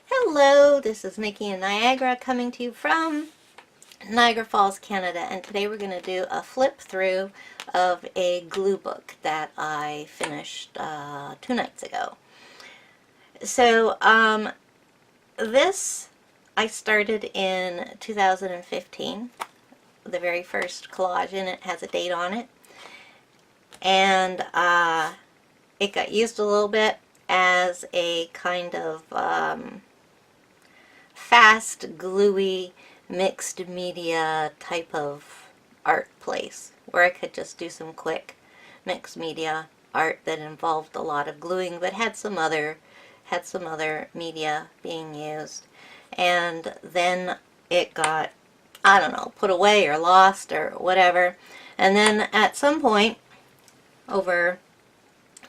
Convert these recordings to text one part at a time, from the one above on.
Hello, this is Mickey in Niagara coming to you from Niagara Falls, Canada, and today we're going to do a flip through of a glue book that I finished 2 nights ago. So this I started in 2015. The very first collage in it has a date on it, and it got used a little bit as a kind of fast, gluey, mixed media type of art place where I could just do some quick mixed media art that involved a lot of gluing but had some other media being used. And then it got, I don't know, put away or lost or whatever. And then at some point over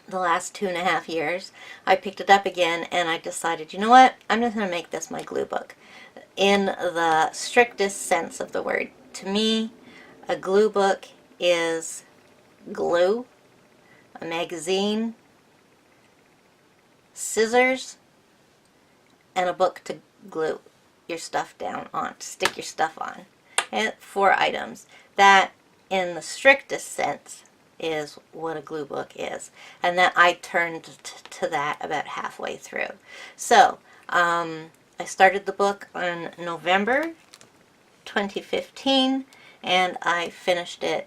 the last 2.5 years, I picked it up again and I decided, you know what, I'm just going to make this my glue book. In the strictest sense of the word. To me, a glue book is glue, a magazine, scissors, and a book to glue your stuff down on, to stick your stuff on. And 4 items. That, in the strictest sense, is what a glue book is. And that I turned to that about halfway through. So, I started the book on November 2015, and I finished it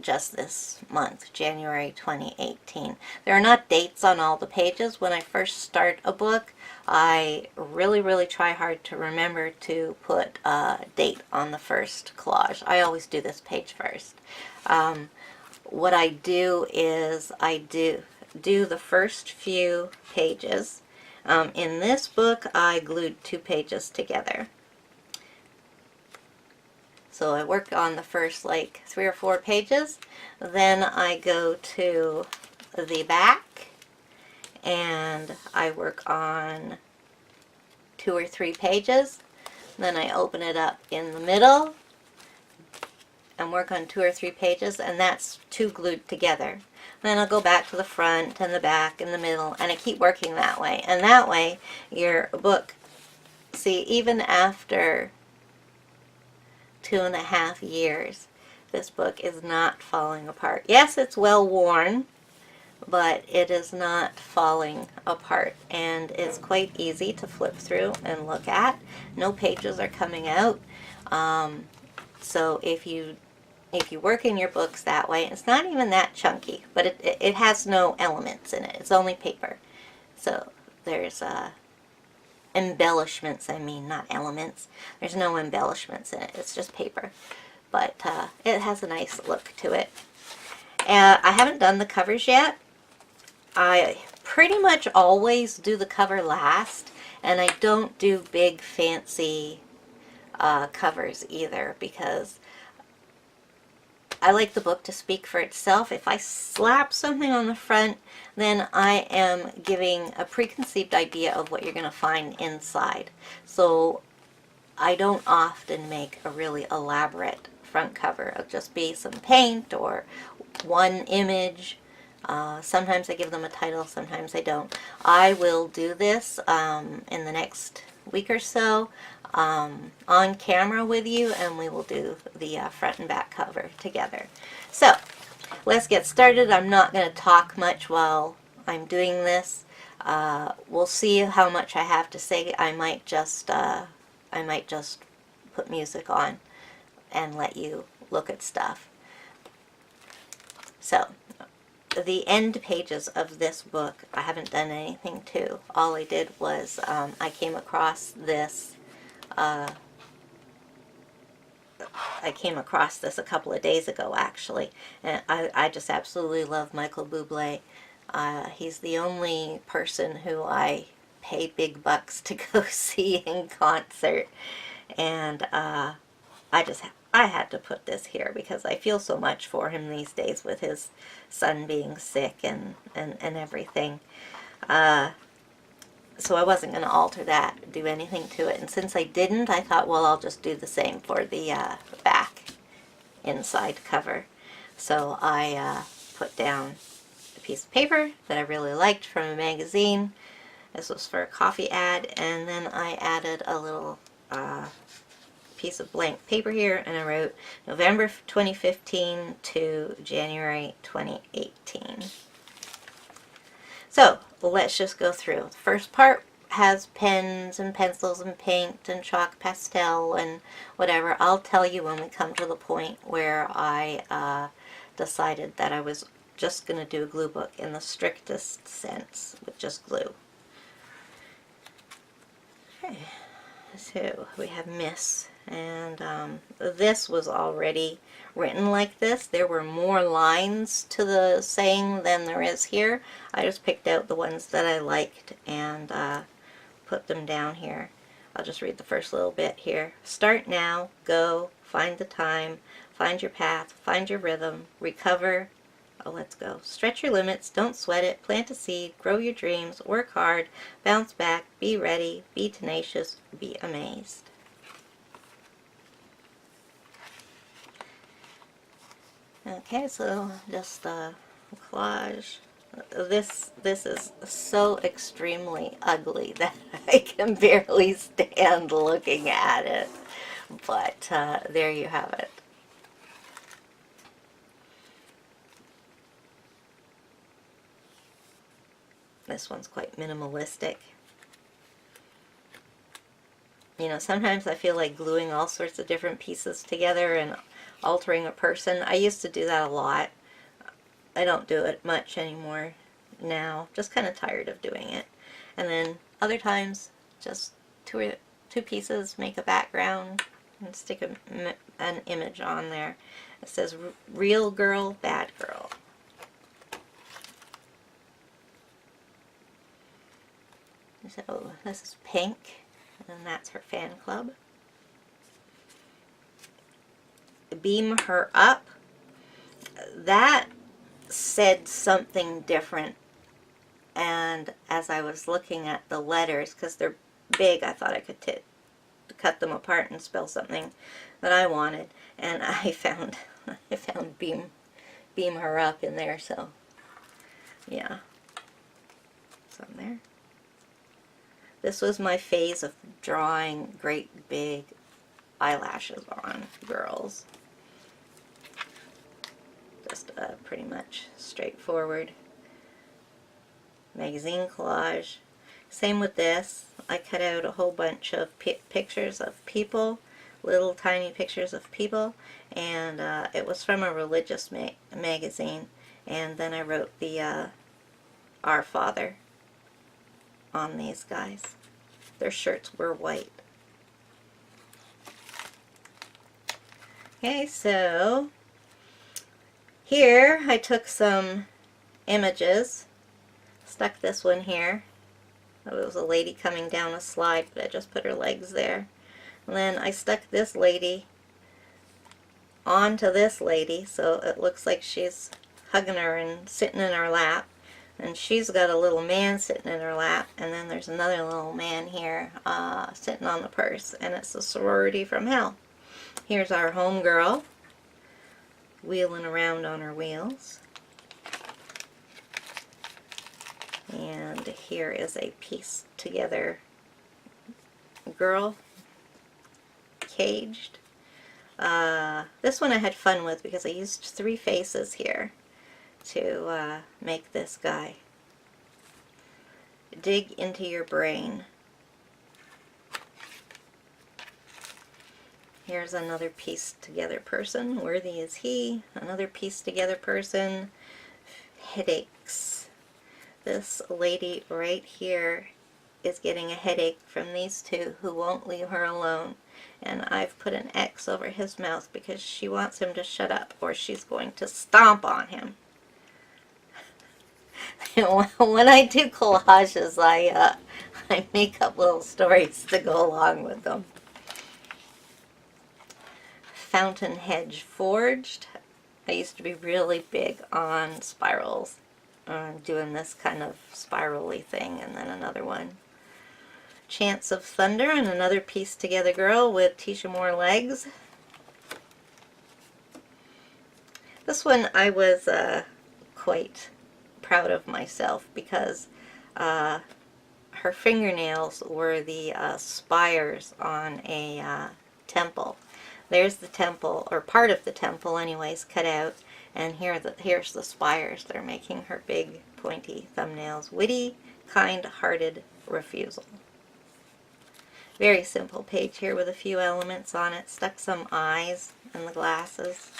just this month, January 2018. There are not dates on all the pages. When I first start a book, I really try hard to remember to put a date on the first collage. I always do this page first. What I do is I do the first few pages. In this book, I glued 2 pages together. So I work on the first like 3 or 4 pages. Then I go to the back and I work on 2 or 3 pages. Then I open it up in the middle and work on 2 or 3 pages, and that's 2 glued together. Then I'll go back to the front and the back and the middle, and I keep working that way. And that way, your book, see, even after 2.5 years, this book is not falling apart. Yes, it's well worn, but it is not falling apart. And it's quite easy to flip through and look at. No pages are coming out. So if you work in your books that way, it's not even that chunky, but it has no elements in it. It's only paper. So there's embellishments, I mean, not elements. There's no embellishments in it. It's just paper. But it has a nice look to it. I haven't done the covers yet. I pretty much always do the cover last, and I don't do big fancy covers either, because I like the book to speak for itself. If I slap something on the front, then I am giving a preconceived idea of what you're going to find inside. So I don't often make a really elaborate front cover. It'll just be some paint or one image. Sometimes I give them a title, sometimes I don't. I will do this in the next week or so on camera with you, and we will do the front and back cover together. So let's get started. I'm not going to talk much while I'm doing this. We'll see how much I have to say. I might just put music on and let you look at stuff. So the end pages of this book, I haven't done anything to. All I did was I came across this a couple of days ago, actually, and I just absolutely love Michael Bublé. He's the only person who I pay big bucks to go see in concert, and I had to put this here because I feel so much for him these days with his son being sick and everything. So I wasn't going to alter that, do anything to it. And since I didn't, I thought, well, I'll just do the same for the back inside cover. So I put down a piece of paper that I really liked from a magazine, This was for a coffee ad, and then I added a little piece of blank paper here, and I wrote November 2015 to January 2018. So let's just go through. The first part has pens and pencils and paint and chalk pastel and whatever. I'll tell you when we come to the point where I decided that I was just going to do a glue book in the strictest sense with just glue. Okay, so we have Miss, and this was already written like this. There were more lines to the saying than there is here. I just picked out the ones that I liked and put them down here. I'll just read the first little bit here. Start now, go, find the time, find your path, find your rhythm, recover. Oh, let's go. Stretch your limits, don't sweat it, plant a seed, grow your dreams, work hard, bounce back, be ready, be tenacious, be amazed. Okay, so just a collage. This is so extremely ugly that I can barely stand looking at it. But there you have it. This one's quite minimalistic. You know, sometimes I feel like gluing all sorts of different pieces together and altering a person. I used to do that a lot. I don't do it much anymore now. Just kind of tired of doing it. And then other times, just two pieces, make a background and stick an image on there. It says real girl, bad girl. So this is Pink, and that's her fan club. Beam her up. That said something different, and as I was looking at the letters, because they're big, I thought I could cut them apart and spell something that I wanted, and I found beam her up in there. So yeah, something there. This was my phase of drawing great big eyelashes on girls. Just pretty much straightforward magazine collage. Same with this. I cut out a whole bunch of pictures of people, little tiny pictures of people, and it was from a religious magazine, and then I wrote the Our Father on these guys. Their shirts were white. Okay, so here I took some images, stuck this one here. It was a lady coming down a slide, but I just put her legs there. And then I stuck this lady onto this lady, so it looks like she's hugging her and sitting in her lap. And she's got a little man sitting in her lap, and then there's another little man here sitting on the purse, and it's a sorority from hell. Here's our home girl wheeling around on her wheels. And here is a pieced together girl, caged. This one I had fun with because I used 3 faces here to make this guy. Dig into your brain. Here's another pieced together person. Worthy is he. Another pieced together person. Headaches. This lady right here is getting a headache from these two who won't leave her alone. And I've put an X over his mouth because she wants him to shut up or she's going to stomp on him. When I do collages, I make up little stories to go along with them. Fountain Hedge Forged. I used to be really big on spirals, doing this kind of spirally thing, and then another one. Chance of Thunder, and another pieced together girl with Tisha Moore legs. This one I was quite proud of myself because her her fingernails were the spires on a temple. There's the temple, or part of the temple anyways, cut out. And here's the spires. They're making her big, pointy thumbnails. Witty, kind-hearted refusal. Very simple page here with a few elements on it. Stuck some eyes in the glasses.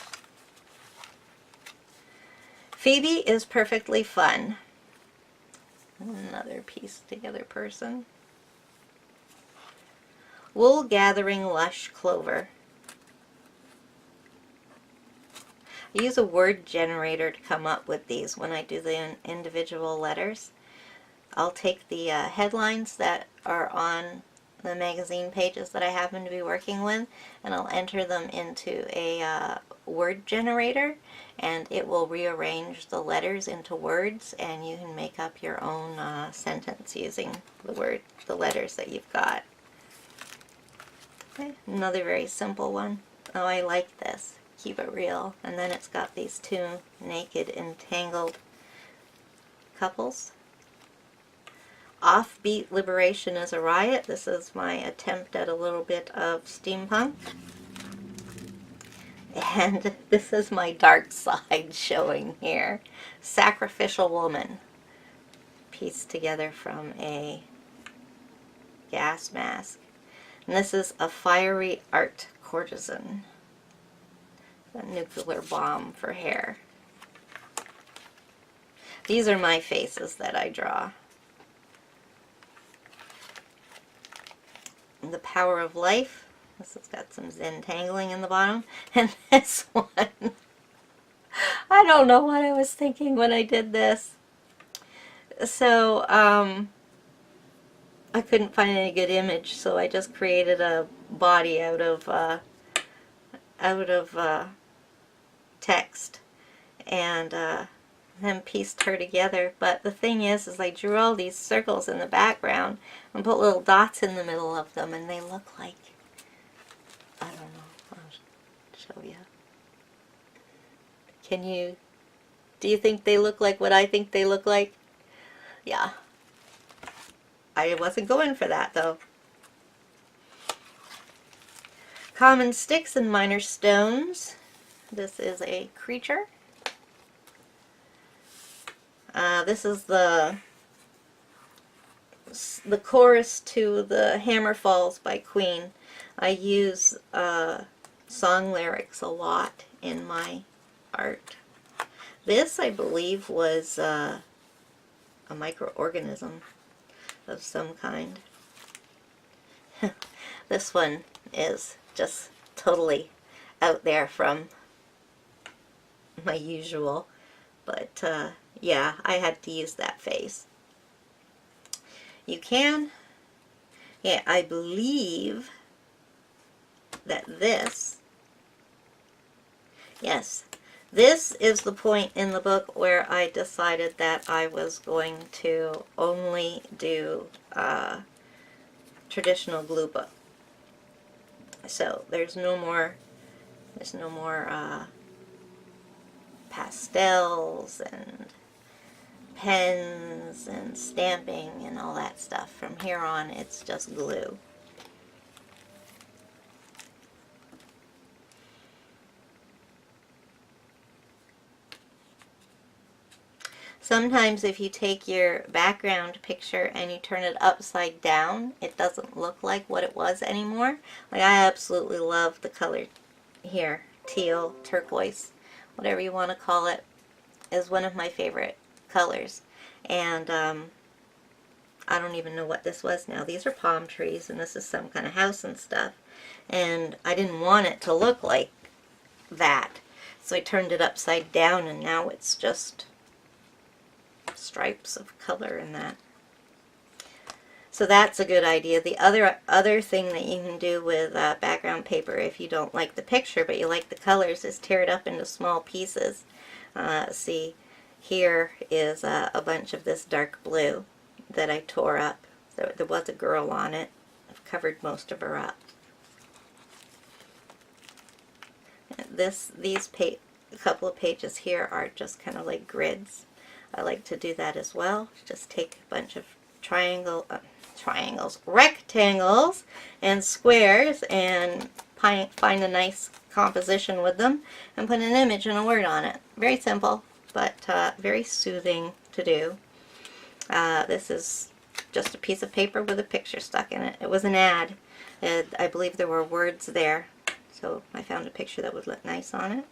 Phoebe is perfectly fun. Another pieced together person. Wool gathering lush clover. I use a word generator to come up with these when I do the individual letters. I'll take the headlines that are on the magazine pages that I happen to be working with, and I'll enter them into a word generator, and it will rearrange the letters into words, and you can make up your own sentence using the letters that you've got. Okay, another very simple one. Oh, I like this. Keep it real. And then it's got these two naked, entangled couples. Offbeat liberation is a riot. This is my attempt at a little bit of steampunk. And this is my dark side showing here. Sacrificial woman. Pieced together from a gas mask. And this is a fiery art courtesan. A nuclear bomb for hair. These are my faces that I draw. The Power of Life. This has got some Zentangling in the bottom. And this one, I don't know what I was thinking when I did this. So, I couldn't find any good image, so I just created a body out of text, and then pieced her together. But the thing is I drew all these circles in the background and put little dots in the middle of them, and they look like, I don't know, I'll show you. Do you think they look like what I think they look like? Yeah. I wasn't going for that though. Common sticks and minor stones. This is a creature. This is the chorus to the Hammer Falls by Queen. I use song lyrics a lot in my art. This, I believe, was a microorganism of some kind. This one is just totally out there from my usual, but yeah, I had to use that face. You can, yeah, I believe that this, yes, this is the point in the book where I decided that I was going to only do traditional glue book. So there's no more pastels and pens and stamping and all that stuff. From here on, it's just glue. Sometimes if you take your background picture and you turn it upside down, it doesn't look like what it was anymore. Like, I absolutely love the color here. Teal, turquoise, whatever you want to call it, is one of my favorite colors. And I don't even know what this was now. These are palm trees, and this is some kind of house and stuff. And I didn't want it to look like that. So I turned it upside down, and now it's just stripes of color in that. So that's a good idea. The other thing that you can do with background paper, if you don't like the picture but you like the colors, is tear it up into small pieces. See, here is a bunch of this dark blue that I tore up. There was a girl on it. I've covered most of her up. These couple of pages here are just kind of like grids. I like to do that as well. Just take a bunch of triangles, rectangles, and squares, and find a nice composition with them, and put an image and a word on it. Very simple, but very soothing to do. This is just a piece of paper with a picture stuck in it. It was an ad. I believe there were words there, so I found a picture that would look nice on it.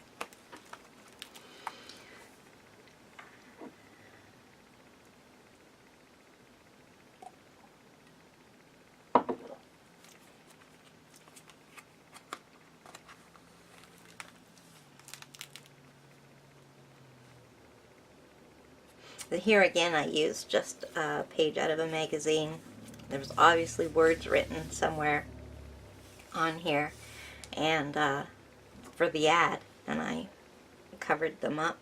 Here again I used just a page out of a magazine. There was obviously words written somewhere on here, and for the ad, and I covered them up.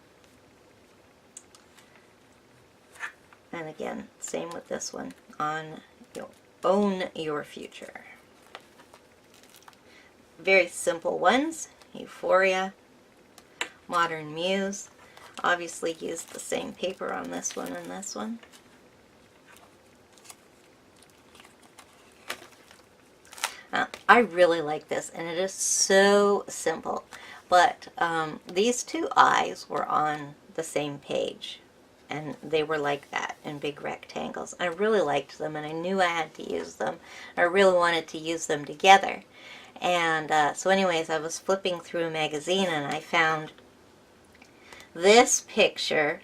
And again, same with this one, on Own Your Future. Very simple ones. Euphoria, Modern Muse. Obviously used the same paper on this one and this one. I really like this, and it is so simple. But these two eyes were on the same page, and they were like that in big rectangles. I really liked them, and I knew I had to use them. I really wanted to use them together. And so anyways, I was flipping through a magazine, and I found this picture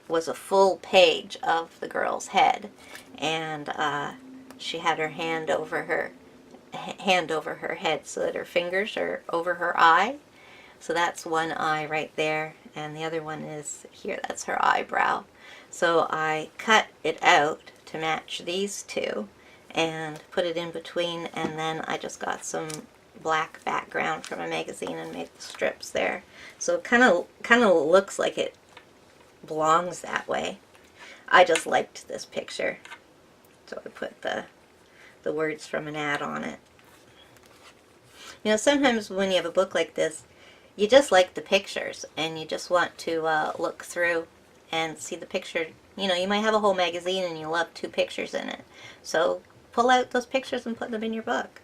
was a full page of the girl's head, and she had her hand over her head so that her fingers are over her eye. So that's one eye right there, and the other one is here. That's her eyebrow. So I cut it out to match these two and put it in between, and then I just got some black background from a magazine and made the strips there. So it kind of looks like it belongs that way. I just liked this picture, so I put the words from an ad on it. You know, sometimes when you have a book like this, you just like the pictures, and you just want to look through and see the picture. You know, you might have a whole magazine and you love 2 pictures in it. So pull out those pictures and put them in your book.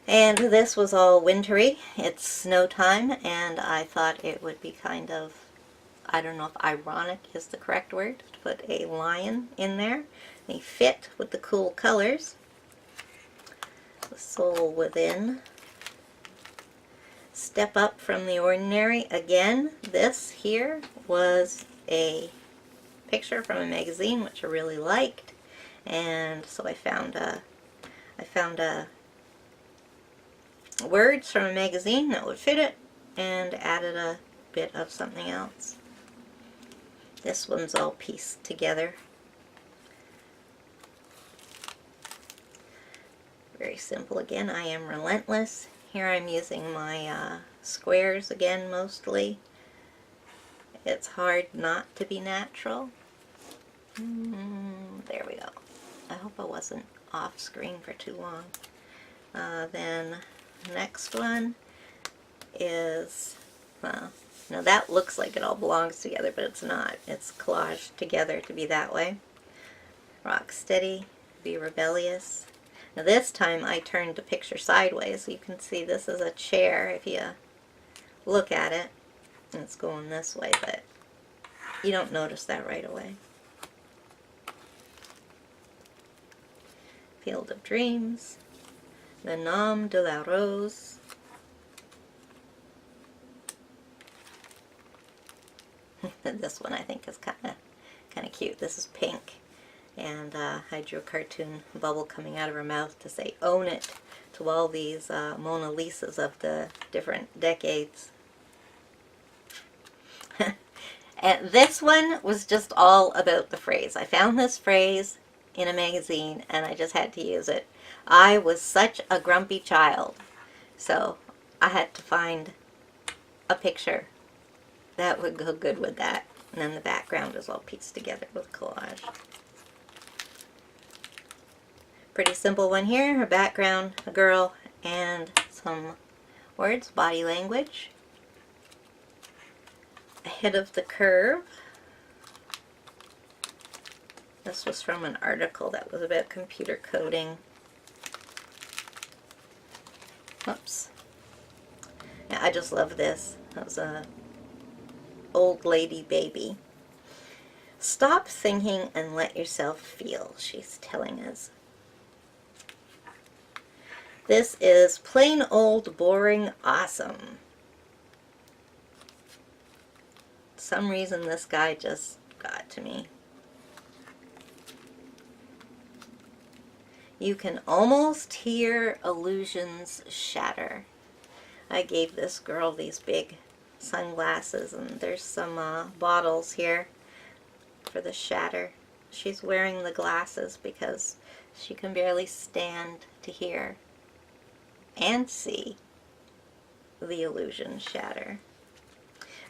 And this was all wintry. It's snow time, and I thought it would be kind of, I don't know if ironic is the correct word, to put a lion in there. They fit with the cool colors. The soul within. Step up from the ordinary. Again, this here was a picture from a magazine which I really liked, and so I found words from a magazine that would fit it and added a bit of something else. This one's all pieced together. Very simple again. I am relentless. Here I'm using my squares again mostly. It's hard not to be natural. There we go. I hope I wasn't off screen for too long. Then next one is, well, now that looks like it all belongs together, but it's not. It's collaged together to be that way. Rock steady, be rebellious. Now this time I turned the picture sideways, so you can see this is a chair if you look at it. And it's going this way, but you don't notice that right away. Field of Dreams. Le Nom de la Rose. This one I think is kind of cute. This is pink, and I drew a cartoon bubble coming out of her mouth to say "Own it" to all these Mona Lisas of the different decades. And this one was just all about the phrase. I found this phrase in a magazine, and I just had to use it. I was such a grumpy child, so I had to find a picture that would go good with that. And then the background is all pieced together with collage. Pretty simple one here. Her background, a girl, and some words, body language. Ahead of the curve. This was from an article that was about computer coding. Oops. Yeah, I just love this. That was a old lady baby. Stop thinking and let yourself feel, she's telling us. This is plain old boring awesome. For some reason this guy just got to me. You can almost hear illusions shatter. I gave this girl these big sunglasses, and there's some bottles here for the shatter. She's wearing the glasses because she can barely stand to hear and see the illusion shatter.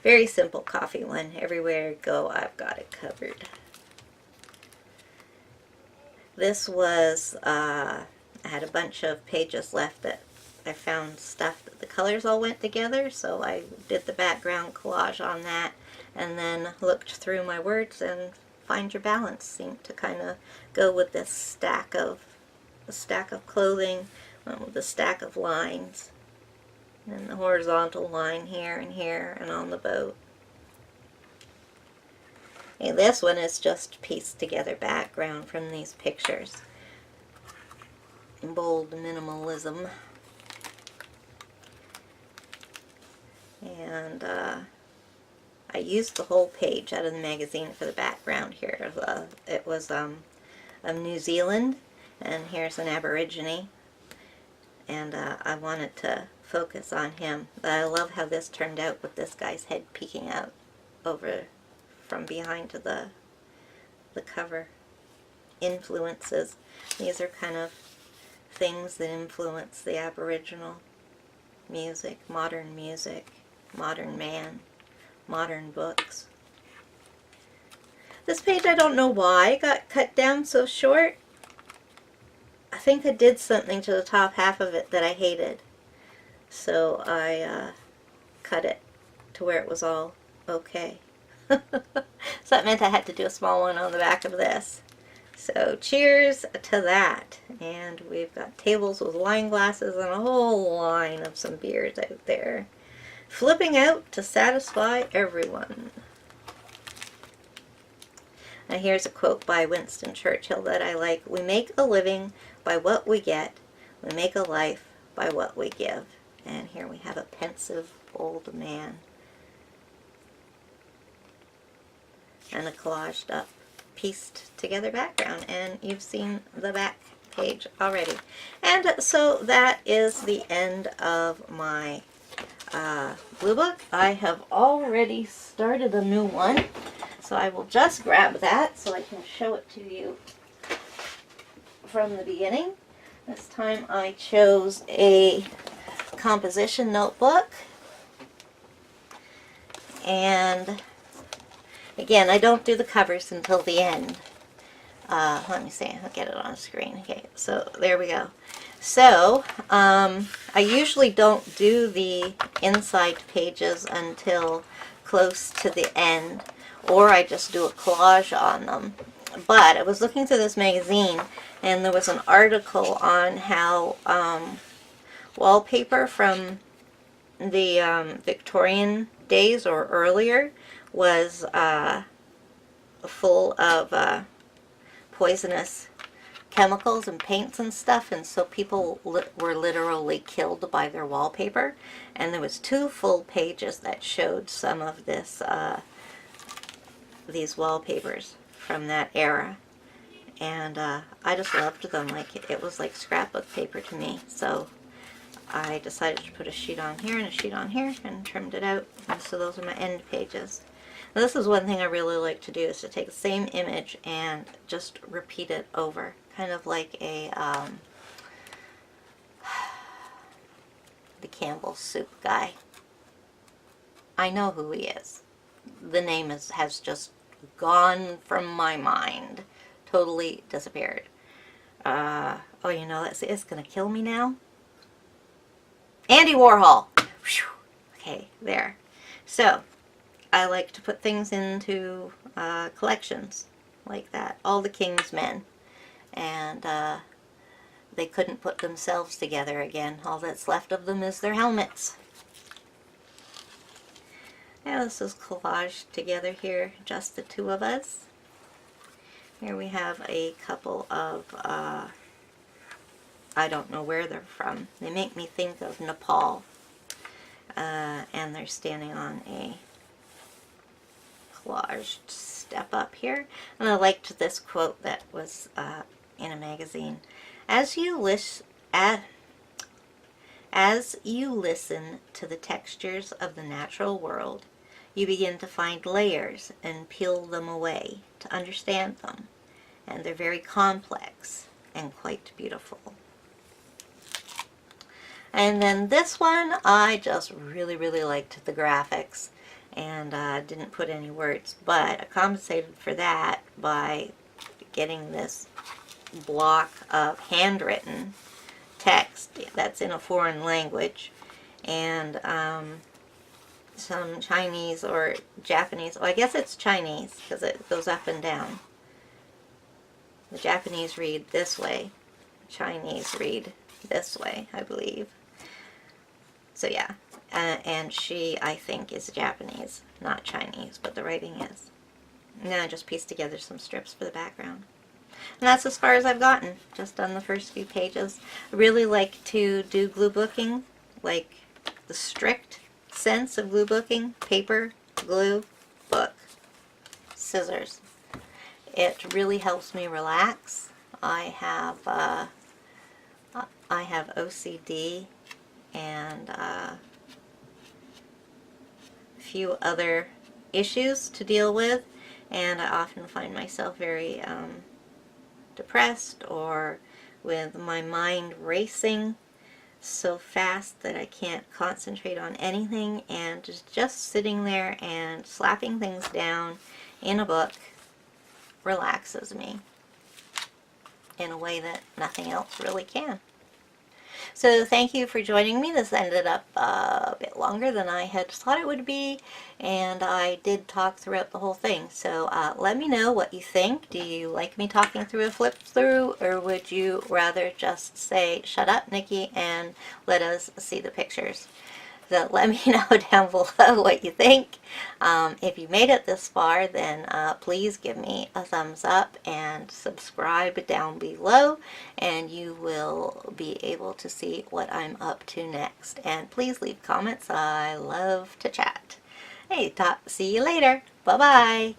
Very simple coffee one. Everywhere I go, I've got it covered. This was, I had a bunch of pages left that I found stuff that the colors all went together, so I did the background collage on that, and then looked through my words, and Find Your Balance seemed to kind of go with this stack of clothing, with the stack of lines, and the horizontal line here and on the boat. Okay, this one is just pieced together background from these pictures. Bold minimalism. And I used the whole page out of the magazine for the background here. It was of New Zealand, and here's an Aborigine. And I wanted to focus on him. But I love how this turned out with this guy's head peeking out over from behind to the cover. Influences. These are kind of things that influence the Aboriginal music, modern man, modern books. This page, I don't know why it got cut down so short. I think I did something to the top half of it that I hated. So I cut it to where it was all okay. So that meant I had to do a small one on the back of this. So cheers to that. And we've got tables with wine glasses and a whole line of some beers out there. Flipping out to satisfy everyone. Now here's a quote by Winston Churchill that I like. We make a living by what we get. We make a life by what we give. And here we have a pensive old man. And a collaged up, pieced together background. And you've seen the back page already. And so that is the end of my glue book. I have already started a new one. So I will just grab that so I can show it to you from the beginning. This time I chose a composition notebook. And again, I don't do the covers until the end. Let me see, I'll get it on the screen. Okay, so there we go. So, I usually don't do the inside pages until close to the end, or I just do a collage on them. But I was looking through this magazine, and there was an article on how wallpaper from the Victorian days or earlier was full of poisonous chemicals and paints and stuff, and so people were literally killed by their wallpaper. And there was 2 full pages that showed some of this these wallpapers from that era, and I just loved them. Like, it was like scrapbook paper to me. So I decided to put a sheet on here and a sheet on here and trimmed it out, and so those are my end pages. Now, this is one thing I really like to do, is to take the same image and just repeat it over, kind of like a the Campbell soup guy. I know who he is. The name has just gone from my mind, totally disappeared. Oh, you know, it's gonna kill me now. Andy Warhol. Whew. Okay, there. So I like to put things into collections, like that. All the king's men. And they couldn't put themselves together again. All that's left of them is their helmets. Yeah, this is collaged together here, just the two of us. Here we have a couple of, I don't know where they're from. They make me think of Nepal. And they're standing on a collaged step up here. And I liked this quote that was in a magazine. As you listen to the textures of the natural world, you begin to find layers and peel them away to understand them. And they're very complex and quite beautiful. And then this one, I just really liked the graphics, and didn't put any words, but I compensated for that by getting this block of handwritten text that's in a foreign language, and some Chinese or Japanese. Well, I guess it's Chinese because it goes up and down. The Japanese read this way, Chinese read this way, I believe. So yeah, and she, I think, is Japanese, not Chinese, but the writing is. And then I just pieced together some strips for the background. And that's as far as I've gotten, just done the first few pages. I really like to do glue booking, like the strict sense of glue booking: paper, glue, book, scissors. It really helps me relax. I have OCD and a few other issues to deal with, and I often find myself very depressed, or with my mind racing so fast that I can't concentrate on anything, and just sitting there and slapping things down in a book relaxes me in a way that nothing else really can. So thank you for joining me. This ended up a bit longer than I had thought it would be, and I did talk throughout the whole thing. So let me know what you think. Do you like me talking through a flip through, or would you rather just say, shut up, Nikki, and let us see the pictures? So let me know down below what you think. If you made it this far, then please give me a thumbs up and subscribe down below, and you will be able to see what I'm up to next. And please leave comments. I love to chat. Hey, see you later. Bye-bye.